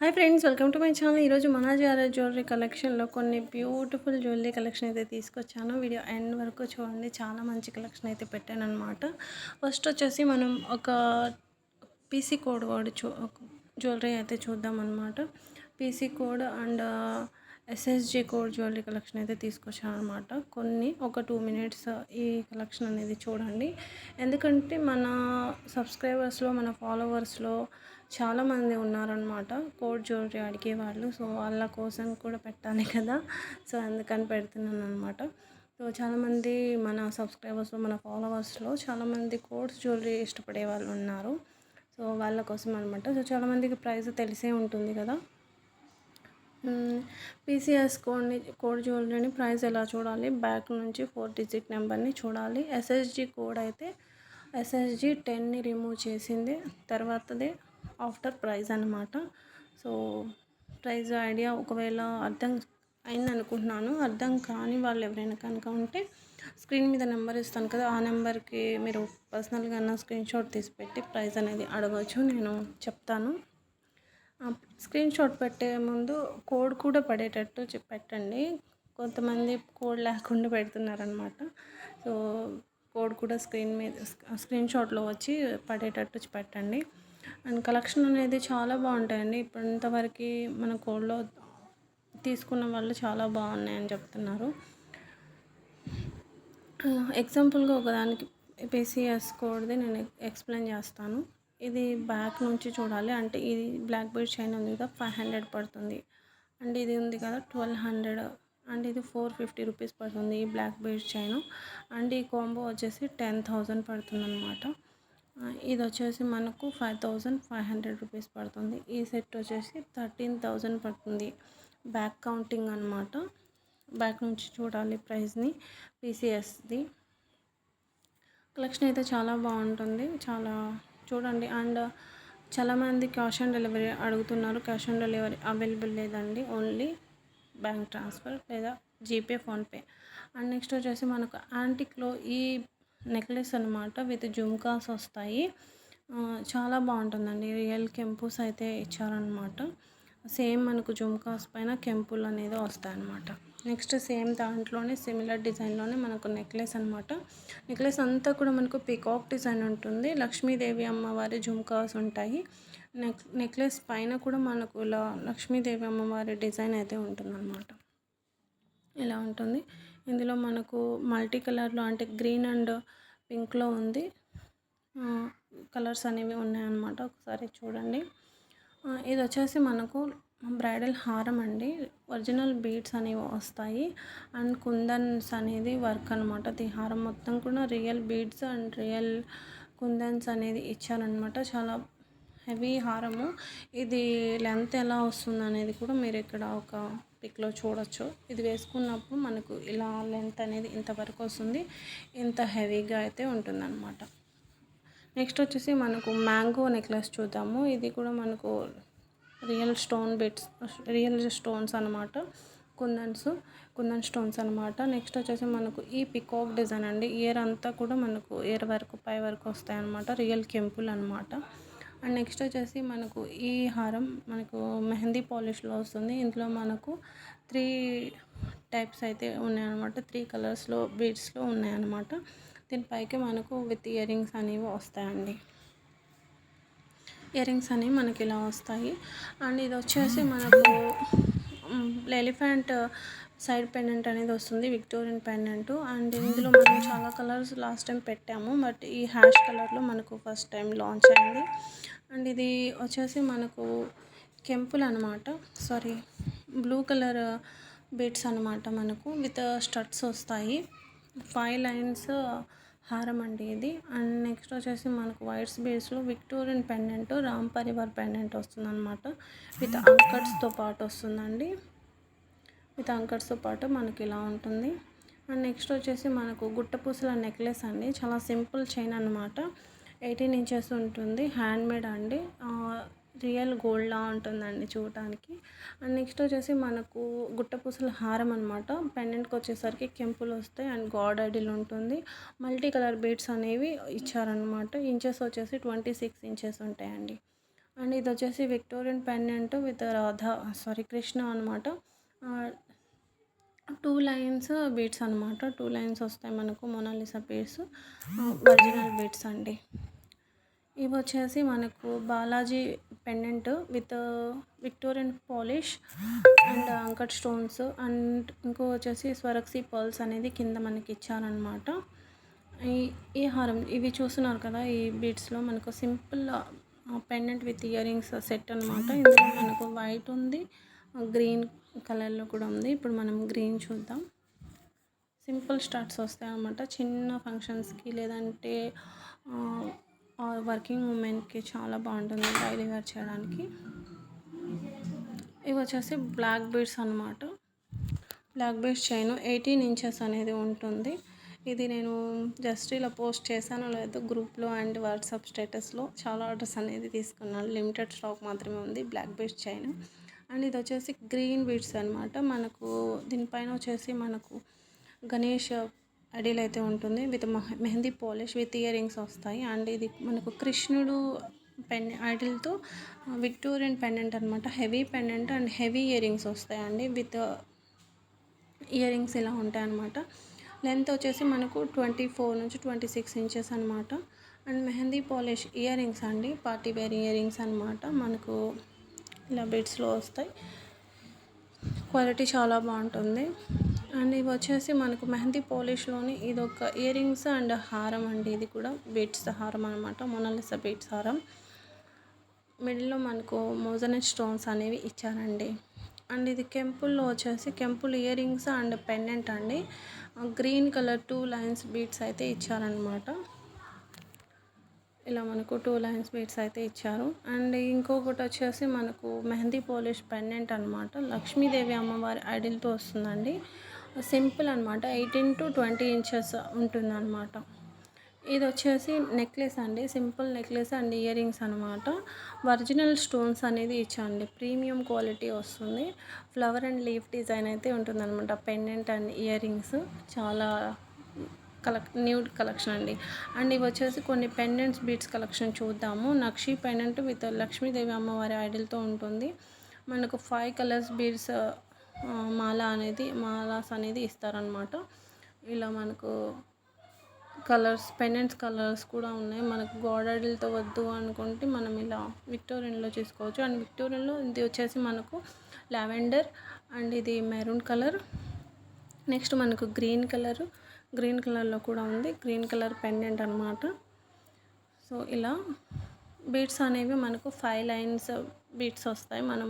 Hi friends, welcome to my channel. ఈరోజు మన jewellery కలెక్షన్లో కొన్ని బ్యూటిఫుల్ జ్యువెలరీ కలెక్షన్ అయితే తీసుకొచ్చాను. వీడియో ఎండ్ వరకు చూడండి, చాలా మంచి కలెక్షన్ అయితే పెట్టాను అనమాట. ఫస్ట్ వచ్చేసి మనం ఒక పీసీ కోడ్ వాడి జ్యువెలరీ అయితే చూద్దాం అనమాట. PC code and SSG code jewellery collection అయితే తీసుకొచ్చాను అనమాట. ఒక 2 మినిట్స్ ఈ కలెక్షన్ అనేది చూడండి. ఎందుకంటే మన సబ్స్క్రైబర్స్లో, మన ఫాలోవర్స్లో చాలామంది ఉన్నారనమాట కోడ్ జ్యువెలరీ అడిగేవాళ్ళు. సో వాళ్ళ కోసం కూడా పెట్టాలి కదా, సో అందుకని పెడుతున్నాను అనమాట. సో చాలామంది మన సబ్స్క్రైబర్స్లో, మన ఫాలోవర్స్లో చాలామంది కోడ్స్ జ్యువెలరీ ఇష్టపడే వాళ్ళు ఉన్నారు. సో వాళ్ళ కోసం అనమాట. సో చాలామందికి ప్రైస్ తెలిసే ఉంటుంది కదా. పీసీఎస్ కోడ్ జ్యువెలరీని ప్రైస్ ఎలా చూడాలి, బ్యాక్ నుంచి 4 డిజిట్ నెంబర్ని చూడాలి. ఎస్ఎస్జి కోడ్ అయితే ఎస్ఎస్జి 10ని రిమూవ్ చేసింది తర్వాతదే ఆఫ్టర్ ప్రైస్ అనమాట. సో ప్రైస్ ఐడియా ఒకవేళ అర్థం అయింది అనుకుంటున్నాను. అర్థం కాని వాళ్ళు ఎవరైనా కనుక ఉంటే స్క్రీన్ మీద నెంబర్ ఇస్తాను కదా, ఆ నెంబర్కి మీరు పర్సనల్గా స్క్రీన్ షాట్ తీసి పెట్టి ప్రైస్ అనేది అడగవచ్చు, నేను చెప్తాను. స్క్రీన్ షాట్ పెట్టే ముందు కోడ్ కూడా పడేటట్టు పెట్టండి. కొంతమంది కోడ్ లేకుండా పెడుతున్నారనమాట. సో కోడ్ కూడా స్క్రీన్ షాట్లో వచ్చి పడేటట్టు పెట్టండి. అండ్ కలెక్షన్ అనేది చాలా బాగుంటాయండి. ఇంతవరకు మన కోడ్లో తీసుకున్న వాళ్ళు చాలా బాగున్నాయని చెప్తున్నారు. ఎగ్జాంపుల్గా ఒకదానికి పీసీఎస్ కోడ్ది నేను ఎక్స్ప్లెయిన్ చేస్తాను. ఇది బ్యాక్ నుంచి చూడాలి. అంటే ఇది బ్లాక్ బీడ్ చైన్ ఉంది కదా, 500 పడుతుంది. అండ్ ఇది ఉంది కదా 1200. అండ్ ఇది 450 రూపీస్ పడుతుంది ఈ బ్లాక్ బీడ్ చైన్. అండ్ ఈ కాంబో వచ్చేసి 10,000 పడుతుంది అనమాట. ఇది వచ్చేసి మనకు 5,500 రూపీస్ పడుతుంది. ఈ సెట్ వచ్చేసి 13,000 పడుతుంది. బ్యాక్ కౌంటింగ్ అనమాట. బ్యాక్ నుంచి చూడాలి ప్రైస్ని. పీసీఎస్ది కలెక్షన్ అయితే చాలా బాగుంటుంది, చాలా చూడండి. అండ్ చాలామంది క్యాష్ ఆన్ డెలివరీ అడుగుతున్నారు. క్యాష్ ఆన్ డెలివరీ అవైలబుల్ లేదండి, ఓన్లీ బ్యాంక్ ట్రాన్స్ఫర్ లేదా జీపే, ఫోన్పే. అండ్ నెక్స్ట్ వచ్చేసి మనకు యాంటిక్లో ఈ నెక్లెస్ అనమాట, విత్ జుమ్కాస్ వస్తాయి. చాలా బాగుంటుందండి. రియల్ కెంపుస్ అయితే ఇచ్చారనమాట. సేమ్ మనకు జుమ్కాస్ పైన కెంపులు అనేది వస్తాయన్నమాట. నెక్స్ట్ సేమ్ దాంట్లోనే సిమిలర్ డిజైన్లోనే మనకు నెక్లెస్ అనమాట. నెక్లెస్ అంతా కూడా మనకు పికాక్ డిజైన్ ఉంటుంది. లక్ష్మీదేవి అమ్మవారి జుమ్కాస్ ఉంటాయి. నెక్లెస్ పైన కూడా మనకు ఇలా లక్ష్మీదేవి అమ్మవారి డిజైన్ అయితే ఉంటుందన్నమాట. ఇలా ఉంటుంది. ఇందులో మనకు మల్టీ కలర్లో, అంటే గ్రీన్ అండ్ పింక్లో ఉంది, కలర్స్ అనేవి ఉన్నాయన్నమాట. ఒకసారి చూడండి. ఇది వచ్చేసి మనకు బ్రైడల్ హారం అండి. ఒరిజినల్ బీడ్స్ అనేవి వస్తాయి అండ్ కుందన్స్ అనేది వర్క్ అనమాట. ఈ హారం మొత్తం కూడా రియల్ బీడ్స్ అండ్ రియల్ కుందన్స్ అనేది ఇచ్చారనమాట. చాలా హెవీ హారము. ఇది లెంత్ ఎలా వస్తుంది అనేది కూడా మీరు ఇక్కడ ఒక పిక్లో చూడొచ్చు. ఇది వేసుకున్నప్పుడు మనకు ఇలా లెంత్ అనేది ఇంతవరకు వస్తుంది, ఇంత హెవీగా అయితే ఉంటుందన్నమాట. నెక్స్ట్ వచ్చేసి మనకు మ్యాంగో నెక్లెస్ చూద్దాము. ఇది కూడా మనకు రియల్ స్టోన్స్ అనమాట, కుందన్ స్టోన్స్ అనమాట. నెక్స్ట్ వచ్చేసి మనకు ఈ పికాక్ డిజైన్ అండి. ఇయర్ అంతా కూడా మనకు ఇయర్ వరకు పై వరకు వస్తాయి అనమాట, రియల్ కెంపుల్ అనమాట. అండ్ నెక్స్ట్ వచ్చేసి మనకు ఈ హారం మనకు మెహందీ పాలిష్లో వస్తుంది. ఇందులో మనకు 3 టైప్స్ అయితే ఉన్నాయన్నమాట, 3 కలర్స్లో బీడ్స్లో ఉన్నాయన్నమాట. దీనిపైకి మనకు విత్ ఇయర్ రింగ్స్ అనేవి వస్తాయండి. ఇయర్ రింగ్స్ అనేవి మనకి ఇలా వస్తాయి. అండ్ ఇది వచ్చేసి మనకు ఎలిఫెంట్ సైడ్ పెండెంట్ అనేది వస్తుంది, విక్టోరియన్ పెండెంట్. అండ్ ఇందులో మనం చాలా కలర్స్ లాస్ట్ టైం పెట్టాము, బట్ ఈ హ్యాష్ కలర్లో మనకు ఫస్ట్ టైం లాంచ్ అయింది. అండ్ ఇది వచ్చేసి మనకు కెంపుల్ అనమాట, బ్లూ కలర్ బీడ్స్ అనమాట. మనకు విత్ స్టడ్స్ వస్తాయి. 5 లైన్స్ హారం అండి ఇది. అండ్ నెక్స్ట్ వచ్చేసి మనకు వైట్స్ బేస్లో Victorian pendant, Ram Parivar pendant వస్తుందన్నమాట. విత్ అంకట్స్తో పాటు వస్తుందండి. విత్ అంకట్స్తో పాటు మనకి ఇలా ఉంటుంది. అండ్ నెక్స్ట్ వచ్చేసి మనకు గుట్టపూసల నెక్లెస్ అండి. చాలా సింపుల్ చైన్ అనమాట, 18 ఇంచెస్ ఉంటుంది. హ్యాండ్మేడ్ అండి, రియల్ గోల్డ్లా ఉంటుందండి చూడటానికి. అండ్ నెక్స్ట్ వచ్చేసి మనకు గుట్టపూసల హారం అనమాట. పెండెంట్కి వచ్చేసరికి కెంపులు వస్తాయి అండ్ గాడ్ ఐడిల్ ఉంటుంది. మల్టీ కలర్ బీడ్స్ అనేవి ఇచ్చారనమాట. ఇంచెస్ వచ్చేసి 26 ఇంచెస్ ఉంటాయండి. అండ్ ఇది వచ్చేసి విక్టోరియన్ పెండెంట్ విత్ కృష్ణ అనమాట. 2 లైన్స్ బీడ్స్ అనమాట. 2 లైన్స్ వస్తాయి మనకు మోనాలిసా బీడ్స్, ఒరిజినల్ బీడ్స్ అండి. ఇవి వచ్చేసి మనకు Balaji pendant with Victorian polish and uncut stones and ఇంకో వచ్చేసి స్వరక్సీ పర్ల్స్ అనేది కింద మనకి ఇచ్చారనమాట. ఈ ఈ హారం ఇవి చూస్తున్నారు కదా, ఈ బీడ్స్లో మనకు simple pendant with ear rings set అనమాట. ఇందులో మనకు వైట్ ఉంది, గ్రీన్ కలర్లో కూడా ఉంది. ఇప్పుడు మనం గ్రీన్ చూద్దాం. సింపుల్ స్టార్ట్స్ వస్తాయి అన్నమాట. చిన్న ఫంక్షన్స్కి లేదంటే వర్కింగ్ ఉమెన్కి చాలా బాగుంటుంది డైలీ వేర్ చేయడానికి. ఇవి వచ్చేసి బ్లాక్ బీడ్స్ అనమాట. బ్లాక్ బీడ్స్ చైన్ 18 ఇంచెస్ అనేది ఉంటుంది. ఇది నేను జస్ట్ ఇలా పోస్ట్ చేశాను లేదు గ్రూప్లో అండ్ వాట్సాప్ స్టేటస్లో. చాలా ఆర్డర్స్ అనేది తీసుకున్నాను. లిమిటెడ్ స్టాక్ మాత్రమే ఉంది బ్లాక్ బీడ్స్ చైన్. అండ్ ఇది వచ్చేసి గ్రీన్ బీడ్స్ అనమాట. మనకు దీనిపైన వచ్చేసి మనకు గణేష్ ఐడియల్ అయితే ఉంటుంది with mehndi polish with ear rings వస్తాయి. అండ్ ఇది మనకు కృష్ణుడు ఐడిల్తో విక్టోరియన్ పెండెంట్ అనమాట. Heavy pendant and heavy ear rings వస్తాయండి. విత్ ఇయర్ రింగ్స్ ఇలా ఉంటాయి అన్నమాట. లెంత్ వచ్చేసి మనకు 24 నుంచి 26 ఇంచెస్ అనమాట. And mehndi polish ear rings అండి, పార్టీ వేర్ ఇయర్ రింగ్స్ అనమాట. మనకు ఇలా బీడ్స్లో వస్తాయి. క్వాలిటీ చాలా బాగుంటుంది. అండ్ ఇవి వచ్చేసి మనకు మెహందీ పాలిష్లోని ఇది ఒక ఇయర్ రింగ్స్ అండ్ హారం అండి. ఇది కూడా బీడ్స్ హారం అనమాట, మోనాలిసా బీడ్స్ హారం. మిడిల్లో మనకు మోజనెట్ స్టోన్స్ అనేవి ఇచ్చారండి. అండ్ ఇది కెంపుల్లో వచ్చేసి కెంపుల్ ఇయర్ రింగ్స్ అండ్ పెండెంట్ అండి. గ్రీన్ కలర్ 2 లైన్స్ బీడ్స్ అయితే ఇచ్చారనమాట. ఇలా మనకు 2 లైన్స్ బీడ్స్ అయితే ఇచ్చారు. అండ్ ఇంకొకటి వచ్చేసి మనకు మెహందీ పాలిష్ పెండెంట్ అనమాట. లక్ష్మీదేవి అమ్మవారి ఐడిల్తో వస్తుందండి. సింపుల్ అనమాట. 18 to 20 ఇంచెస్ ఉంటుందన్నమాట. ఇది వచ్చేసి నెక్లెస్ అండి, simple necklace and ear rings అనమాట. ఒరిజినల్ స్టోన్స్ అనేది ఇచ్చండి, ప్రీమియం క్వాలిటీ వస్తుంది. ఫ్లవర్ అండ్ లీఫ్ డిజైన్ అయితే ఉంటుందన్నమాట. పెండెంట్ అండ్ ఇయర్ రింగ్స్ చాలా న్యూ కలెక్షన్ అండి. అండ్ ఇవి వచ్చేసి కొన్ని పెండెంట్స్ బీడ్స్ కలెక్షన్ చూద్దాము. నక్షి పెండెంట్ విత్ లక్ష్మీదేవి అమ్మవారి ఐడిల్తో ఉంటుంది. మనకు 5 కలర్స్ బీడ్స్ మాలాస్ అనేది ఇస్తారనమాట. ఇలా మనకు కలర్స్ పెండెంట్స్ కలర్స్ కూడా ఉన్నాయి. మనకు గోడడిల్తో వద్దు అనుకుంటే మనం ఇలా విక్టోరియన్లో చేసుకోవచ్చు. అండ్ విక్టోరియన్లో ఇది వచ్చేసి మనకు లావెండర్ అండ్ ఇది మెరూన్ కలర్. నెక్స్ట్ మనకు గ్రీన్ కలర్లో కూడా ఉంది. గ్రీన్ కలర్ పెండెంట్ అనమాట. సో ఇలా బీడ్స్ అనేవి మనకు 5 లైన్స్ బీడ్స్ వస్తాయి. మనం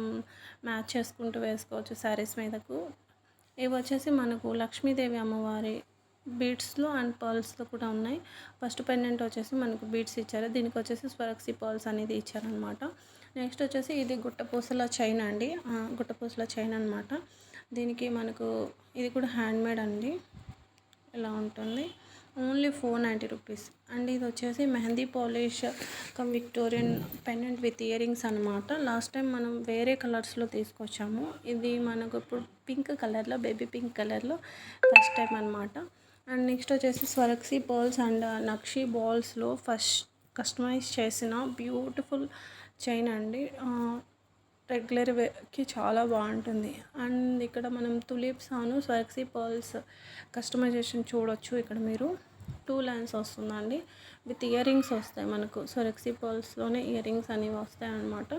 మ్యాచ్ చేసుకుంటూ వేసుకోవచ్చు శారీస్ మీదకు. ఇవి వచ్చేసి మనకు లక్ష్మీదేవి అమ్మవారి బీడ్స్లో అండ్ పర్ల్స్లో కూడా ఉన్నాయి. ఫస్ట్ పెండెంట్ వచ్చేసి మనకు బీడ్స్ ఇచ్చారు. దీనికి వచ్చేసి స్వరక్సీ పర్ల్స్ అనేది ఇచ్చారనమాట. నెక్స్ట్ వచ్చేసి ఇది గుట్టపూసల చైన్ అండి, గుట్టపూసల చైన్ అనమాట. దీనికి మనకు ఇది కూడా హ్యాండ్మేడ్ అండి. ఇలా ఉంటుంది. Only 490 rupees. అండ్ ఇది వచ్చేసి mehndi polish cum Victorian pendant with earrings అనమాట. లాస్ట్ టైం మనం వేరే కలర్స్లో తీసుకొచ్చాము. ఇది మనకు ఇప్పుడు పింక్ కలర్లో, బేబీ పింక్ కలర్లో ఫస్ట్ టైం అనమాట. అండ్ నెక్స్ట్ వచ్చేసి స్వరక్సీ పర్ల్స్ అండ్ నక్షి బాల్స్లో ఫస్ట్ కస్టమైజ్ చేసిన బ్యూటిఫుల్ చైన్ అండి. రెగ్యులర్ వేకి చాలా బాగుంటుంది. అండ్ ఇక్కడ మనం తులిప్స్ స్వరక్సీ పర్ల్స్ కస్టమైజేషన్ చూడొచ్చు. ఇక్కడ మీరు 2 లైన్స్ వస్తుందండి విత్ ఇయర్ రింగ్స్ వస్తాయి. మనకు స్వరక్సీ పర్ల్స్లోనే ఇయర్ రింగ్స్ అనేవి వస్తాయి అన్నమాట.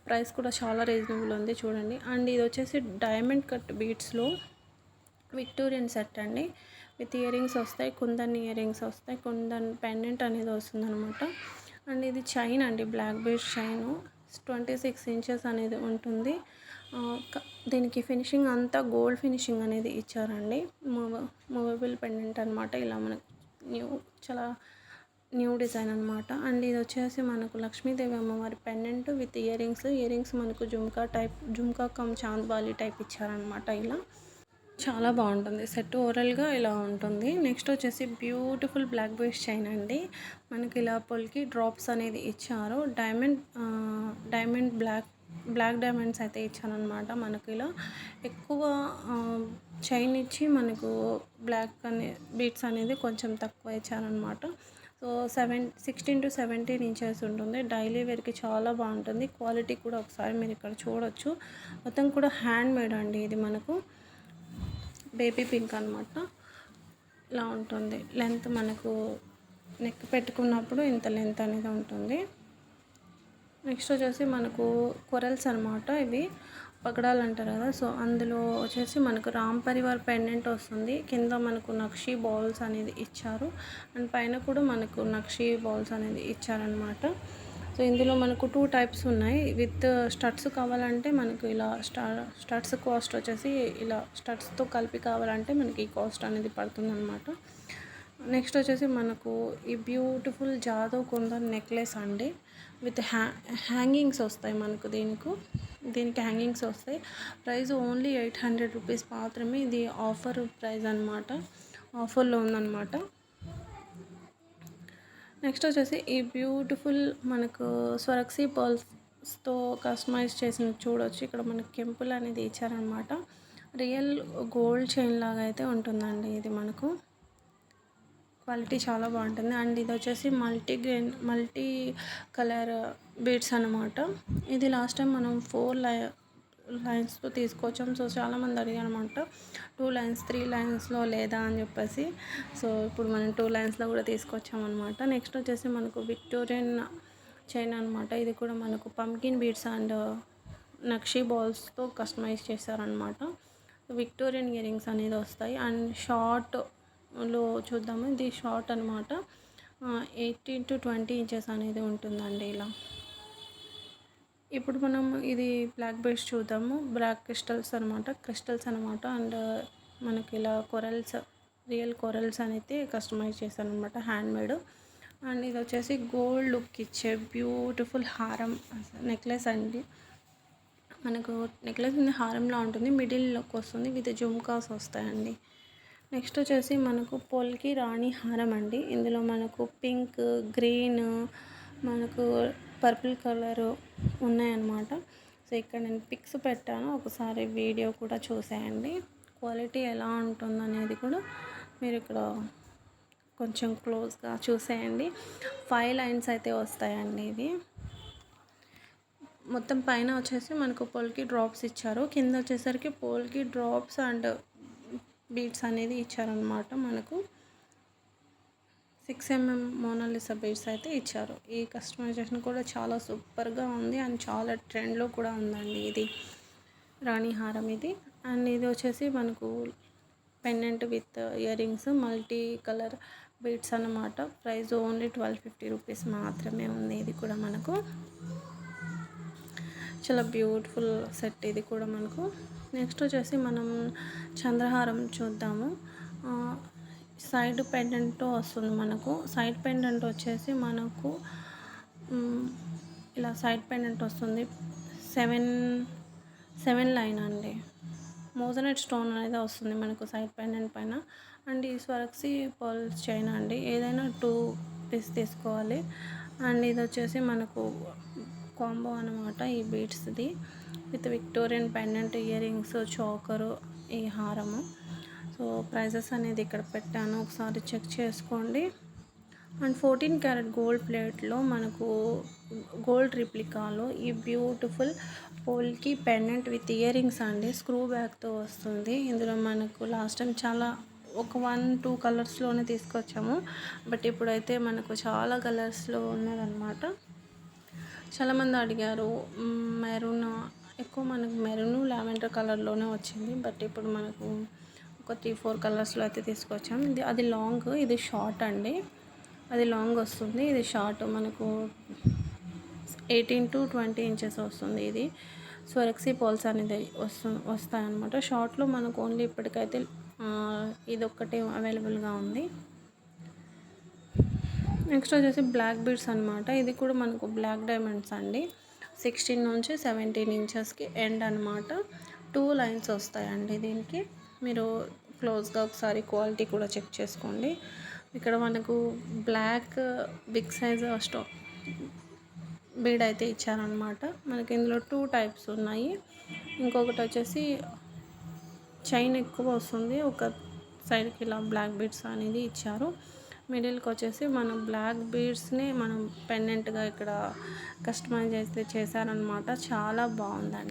ప్రైస్ కూడా చాలా రీజనబుల్ ఉంది చూడండి. అండ్ ఇది వచ్చేసి డైమండ్ కట్ బీడ్స్లో విక్టోరియన్ సెట్ అండి. విత్ ఇయర్ రింగ్స్ వస్తాయి, కుందన్ ఇయర్ రింగ్స్ వస్తాయి, కుందన్ పెండెంట్ అనేది వస్తుంది అనమాట. అండ్ ఇది చైన్ అండి, బ్లాక్ బీడ్స్ చైన్ 26 ఇంచెస్ అనేది ఉంటుంది. దీనికి ఫినిషింగ్ అంతా గోల్డ్ ఫినిషింగ్ అనేది ఇచ్చారండి. మూవబుల్ పెండెంట్ అనమాట. ఇలా మనకు చాలా న్యూ డిజైన్ అనమాట. అండ్ ఇది వచ్చేసి మనకు లక్ష్మీదేవి అమ్మవారి పెండెంట్ విత్ ఇయర్ రింగ్స్ మనకు జుమ్కా కమ్ చాంద్బాలి టైప్ ఇచ్చారనమాట. ఇలా చాలా బాగుంటుంది సెట్. ఓవరాల్గా ఇలా ఉంటుంది. నెక్స్ట్ వచ్చేసి బ్యూటిఫుల్ బ్లాక్ బీడ్స్ చైన్ అండి. మనకి ఇలా పొల్కి డ్రాప్స్ అనేది ఇచ్చారు. డైమండ్ బ్లాక్ డైమండ్స్ అయితే ఇచ్చారనమాట. మనకు ఇలా ఎక్కువ చైన్ ఇచ్చి మనకు బ్లాక్ బీడ్స్ అనేది కొంచెం తక్కువ ఇచ్చారనమాట. సో 16 to 17 ఇంచెస్ ఉంటుంది. డైలీ వేర్కి చాలా బాగుంటుంది. క్వాలిటీ కూడా ఒకసారి మీరు ఇక్కడ చూడొచ్చు. మొత్తం కూడా హ్యాండ్ మేడ్ అండి. ఇది మనకు బేబీ పింక్ అనమాట. ఇలా ఉంటుంది. లెంత్ మనకు నెక్ పెట్టుకున్నప్పుడు ఇంత లెంత్ అనేది ఉంటుంది. నెక్స్ట్ వచ్చేసి మనకు కొరల్స్ అనమాట. ఇవి పగడాలు అంటారు కదా. సో అందులో వచ్చేసి మనకు రామ్ పరివార్ పెండెంట్ వస్తుంది. కింద మనకు నక్షి బాల్స్ అనేది ఇచ్చారు. అండ్ పైన కూడా మనకు నక్షి బాల్స్ అనేది ఇచ్చారనమాట. సో ఇందులో మనకు 2 టైప్స్ ఉన్నాయి. విత్ స్టడ్స్ కావాలంటే మనకు ఇలా స్టడ్స్ కాస్ట్ వచ్చేసి ఇలా స్టడ్స్తో కలిపి కావాలంటే మనకి ఈ కాస్ట్ అనేది పడుతుంది అనమాట. నెక్స్ట్ వచ్చేసి మనకు ఈ బ్యూటిఫుల్ జాదవ్ కుందన్ నెక్లెస్ అండి. విత్ హ్యాంగింగ్స్ వస్తాయి మనకు. దీనికి హ్యాంగింగ్స్ వస్తాయి. ప్రైస్ ఓన్లీ 800 రూపీస్ మాత్రమే. ఇది ఆఫర్ ప్రైస్ అనమాట. ఆఫర్లో ఉందన్నమాట. నెక్స్ట్ వచ్చేసి ఈ బ్యూటిఫుల్ మనకు స్వరక్సీ పర్ల్స్తో కస్టమైజ్ చేసిన చూడొచ్చు. ఇక్కడ మనకి కెంపుల్ అనేది ఇచ్చారనమాట. రియల్ గోల్డ్ చైన్ లాగా అయితే ఉంటుందండి. ఇది మనకు క్వాలిటీ చాలా బాగుంటుంది. అండ్ ఇది వచ్చేసి మల్టీ కలర్ బీడ్స్ అనమాట. ఇది లాస్ట్ టైం మనం 4 లైన్స్తో తీసుకొచ్చాం. సో చాలామంది అడిగారు అనమాట 2 లైన్స్ 3 లైన్స్లో లేదా అని చెప్పేసి. సో ఇప్పుడు మనం 2 లైన్స్లో కూడా తీసుకొచ్చామన్నమాట. నెక్స్ట్ వచ్చేసి మనకు విక్టోరియన్ చైన్ అనమాట. ఇది కూడా మనకు పంకిన్ బీడ్స్ అండ్ నక్షి బాల్స్తో కస్టమైజ్ చేశారనమాట. విక్టోరియన్ ఇయర్ రింగ్స్ అనేది వస్తాయి. అండ్ షార్ట్లో చూద్దాము. ఇది షార్ట్ అనమాట. 18 to 20 ఇంచెస్ అనేది ఉంటుందండి. ఇలా ఇప్పుడు మనం ఇది బ్లాక్ బీడ్స్ చూద్దాము. బ్లాక్ క్రిస్టల్స్ అనమాట. అండ్ మనకి ఇలా రియల్ కొరల్స్ అనేది కస్టమైజ్ చేశారనమాట, హ్యాండ్ మేడ్. అండ్ ఇది వచ్చేసి గోల్డ్ లుక్ ఇచ్చే బ్యూటిఫుల్ హారం నెక్లెస్ అండి. మనకు నెక్లెస్ హారంలా ఉంటుంది. మిడిల్లోకి వస్తుంది. విత్ జుమ్కాస్ వస్తాయండి. నెక్స్ట్ వచ్చేసి మనకు పోల్కి రాణి హారం అండి. ఇందులో మనకు పింక్, గ్రీన్, మనకు పర్పుల్ కలర్ ఉన్నాయన్నమాట. సో ఇక్కడ నేను పిక్స్ పెట్టాను, ఒకసారి వీడియో కూడా చూసేయండి. క్వాలిటీ ఎలా ఉంటుందనేది కూడా మీరు ఇక్కడ కొంచెం క్లోజ్గా చూసేయండి. 5 లైన్స్ అయితే వస్తాయండి. ఇది మొత్తం పైన వచ్చేసి మనకు పోల్కి డ్రాప్స్ ఇచ్చారు. కింద వచ్చేసరికి పోల్కి డ్రాప్స్ అండ్ బీడ్స్ అనేది ఇచ్చారనమాట. మనకు 6mm మోనాలిసా బీడ్స్ అయితే ఇచ్చారు. ఈ కస్టమైజేషన్ కూడా చాలా సూపర్గా ఉంది అండ్ చాలా ట్రెండ్లో కూడా ఉందండి. ఇది రాణి హారం ఇది. అండ్ ఇది వచ్చేసి మనకు pendant with ear rings multi colour beads అన్నమాట. ప్రైస్ ఓన్లీ 1250 రూపీస్ మాత్రమే ఉంది. ఇది కూడా మనకు చాలా బ్యూటిఫుల్ సెట్ ఇది కూడా మనకు. నెక్స్ట్ వచ్చేసి మనం చంద్రహారం చూద్దాము. సైడ్ పెండెంట్ వస్తుంది మనకు. సైడ్ పెండెంట్ వచ్చేసి మనకు ఇలా సైడ్ పెండెంట్ వస్తుంది. 7 లైన్ అండి. మోజనైట్ స్టోన్ అనేది వస్తుంది మనకు సైడ్ పెండెంట్ పైన. అండ్ ఈ స్వరక్సీ పర్ల్స్ చైన్ అండి. ఏదైనా 2 పీస్ తీసుకోవాలి. అండ్ ఇది వచ్చేసి మనకు కాంబో అనమాట. ఈ బీడ్స్ది with Victorian pendant, earrings, choker, ఈ హారము. సో ప్రైజెస్ అనేది ఇక్కడ పెట్టాను, ఒకసారి చెక్ చేసుకోండి. అండ్ 14 క్యారెట్ గోల్డ్ ప్లేట్లో మనకు గోల్డ్ రిప్లికాలో ఈ beautiful polki pendant with earrings అండి. స్క్రూ బ్యాగ్తో వస్తుంది. ఇందులో మనకు లాస్ట్ టైం చాలా ఒక 1-2 కలర్స్లోనే తీసుకొచ్చాము. బట్ ఇప్పుడైతే మనకు చాలా కలర్స్లో ఉన్నదన్నమాట. చాలామంది అడిగారు. మెరూన్ ఎక్కువ మనకు మెరూన్ లావెండర్ కలర్లోనే వచ్చింది. బట్ ఇప్పుడు మనకు ఒక 3-4 కలర్స్లో అయితే తీసుకొచ్చాము. అది లాంగ్, ఇది షార్ట్ అండి. అది లాంగ్ వస్తుంది, ఇది షార్ట్. మనకు 18 to 20 ఇంచెస్ వస్తుంది. ఇది స్వరక్సీ పర్ల్స్ అనేది వస్తాయన్నమాట. షార్ట్లో మనకు ఓన్లీ ఇప్పటికైతే ఇది ఒక్కటే అవైలబుల్గా ఉంది. నెక్స్ట్ వచ్చేసి బ్లాక్ బీడ్స్ అనమాట. ఇది కూడా మనకు బ్లాక్ డైమండ్స్ అండి. 16 నుంచి 17 ఇంచెస్కి ఎండ్ అనమాట. 2 లైన్స్ వస్తాయండి దీనికి. మీరు క్లోజ్గా ఒకసారి క్వాలిటీ కూడా చెక్ చేసుకోండి. ఇక్కడ మనకు బ్లాక్ బిగ్ సైజ్ బీడ్ అయితే ఇచ్చారనమాట. మనకి ఇందులో 2 టైప్స్ ఉన్నాయి. ఇంకొకటి వచ్చేసి చైన్ ఎక్కువ వస్తుంది, ఒక సైడ్కి ఇలా బ్లాక్ బీడ్స్ అనేది ఇచ్చారు. మిడిల్కి వచ్చేసి మనం బ్లాక్ బీడ్స్ని మనం పెండెంట్గా ఇక్కడ కస్టమైజ్ అయితే చేశారనమాట. చాలా బాగుందండి.